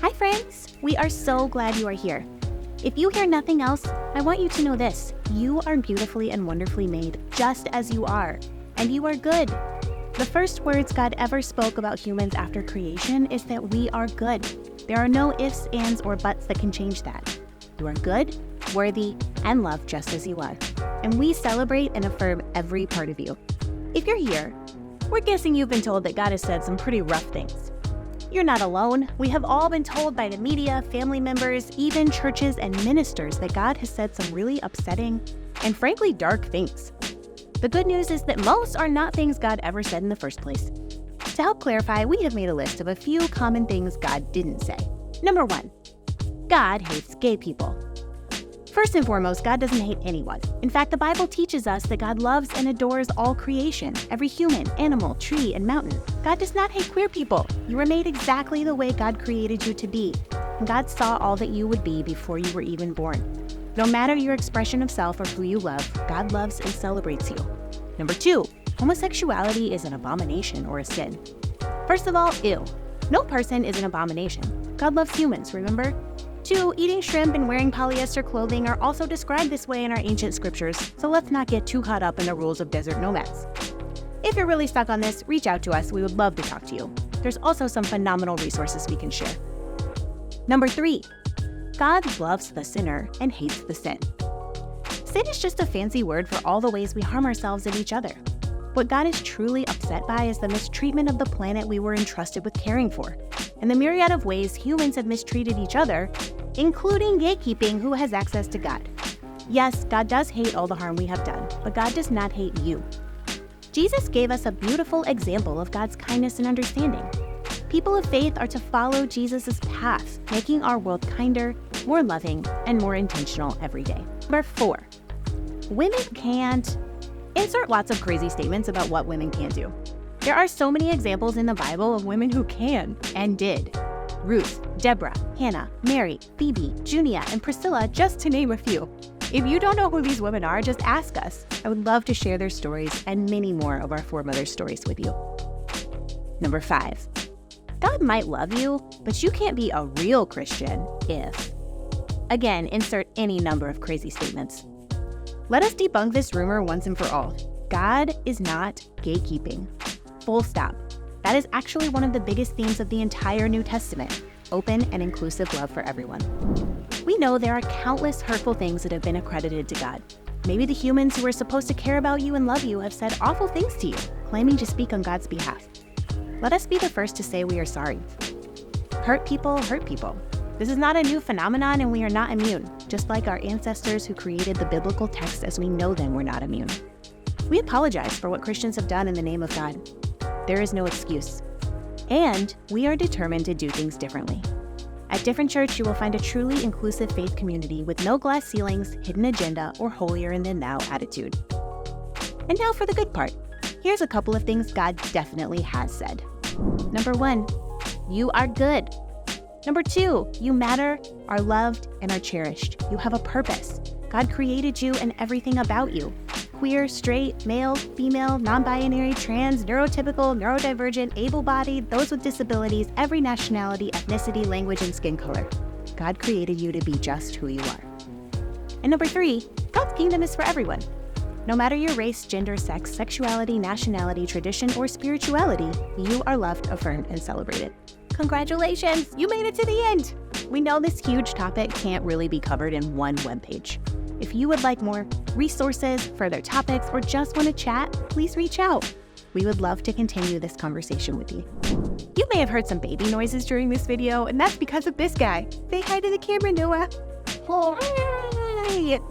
Hi friends, we are so glad you are here. If you hear nothing else, I want you to know this. You are beautifully and wonderfully made, just as you are, and you are good. The first words God ever spoke about humans after creation is that we are good. There are no ifs, ands, or buts that can change that. You are good, worthy, and loved just as you are. And we celebrate and affirm every part of you. If you're here, we're guessing you've been told that God has said some pretty rough things. You're not alone. We have all been told by the media, family members, even churches and ministers that God has said some really upsetting and frankly dark things. The good news is that most are not things God ever said in the first place. To help clarify, we have made a list of a few common things God didn't say. Number 1, God hates gay people. First and foremost, God doesn't hate anyone. In fact, the Bible teaches us that God loves and adores all creation, every human, animal, tree, and mountain. God does not hate queer people. You were made exactly the way God created you to be. And God saw all that you would be before you were even born. No matter your expression of self or who you love, God loves and celebrates you. Number 2, homosexuality is an abomination or a sin. First of all, ew. No person is an abomination. God loves humans, remember? 2, eating shrimp and wearing polyester clothing are also described this way in our ancient scriptures, so let's not get too caught up in the rules of desert nomads. If you're really stuck on this, reach out to us. We would love to talk to you. There's also some phenomenal resources we can share. Number 3, God loves the sinner and hates the sin. Sin is just a fancy word for all the ways we harm ourselves and each other. What God is truly upset by is the mistreatment of the planet we were entrusted with caring for, and the myriad of ways humans have mistreated each other, including gatekeeping who has access to God. Yes, God does hate all the harm we have done, but God does not hate you. Jesus gave us a beautiful example of God's kindness and understanding. People of faith are to follow Jesus' path, making our world kinder, more loving, and more intentional every day. Number 4, women can't. Insert lots of crazy statements about what women can't do. There are so many examples in the Bible of women who can and did. Ruth, Deborah, Hannah, Mary, Phoebe, Junia, and Priscilla, just to name a few. If you don't know who these women are, just ask us. I would love to share their stories and many more of our foremothers' stories with you. Number 5, God might love you, but you can't be a real Christian if. Again, insert any number of crazy statements. Let us debunk this rumor once and for all. God is not gatekeeping. Full stop. That is actually one of the biggest themes of the entire New Testament, open and inclusive love for everyone. We know there are countless hurtful things that have been accredited to God. Maybe the humans who are supposed to care about you and love you have said awful things to you, claiming to speak on God's behalf. Let us be the first to say we are sorry. Hurt people hurt people. This is not a new phenomenon and we are not immune, just like our ancestors who created the biblical text as we know them were not immune. We apologize for what Christians have done in the name of God. There is no excuse. And we are determined to do things differently. At Different Church, you will find a truly inclusive faith community with no glass ceilings, hidden agenda, or holier-than-thou attitude. And now for the good part. Here's a couple of things God definitely has said. Number 1, you are good. Number 2, you matter, are loved, and are cherished. You have a purpose. God created you and everything about you. Queer, straight, male, female, non-binary, trans, neurotypical, neurodivergent, able-bodied, those with disabilities, every nationality, ethnicity, language, and skin color. God created you to be just who you are. And number 3, God's kingdom is for everyone. No matter your race, gender, sex, sexuality, nationality, tradition, or spirituality, you are loved, affirmed, and celebrated. Congratulations, you made it to the end. We know this huge topic can't really be covered in one webpage. If you would like more resources, further topics, or just want to chat, please reach out. We would love to continue this conversation with you. You may have heard some baby noises during this video, and that's because of this guy. Say hi to the camera, Noah. Hi.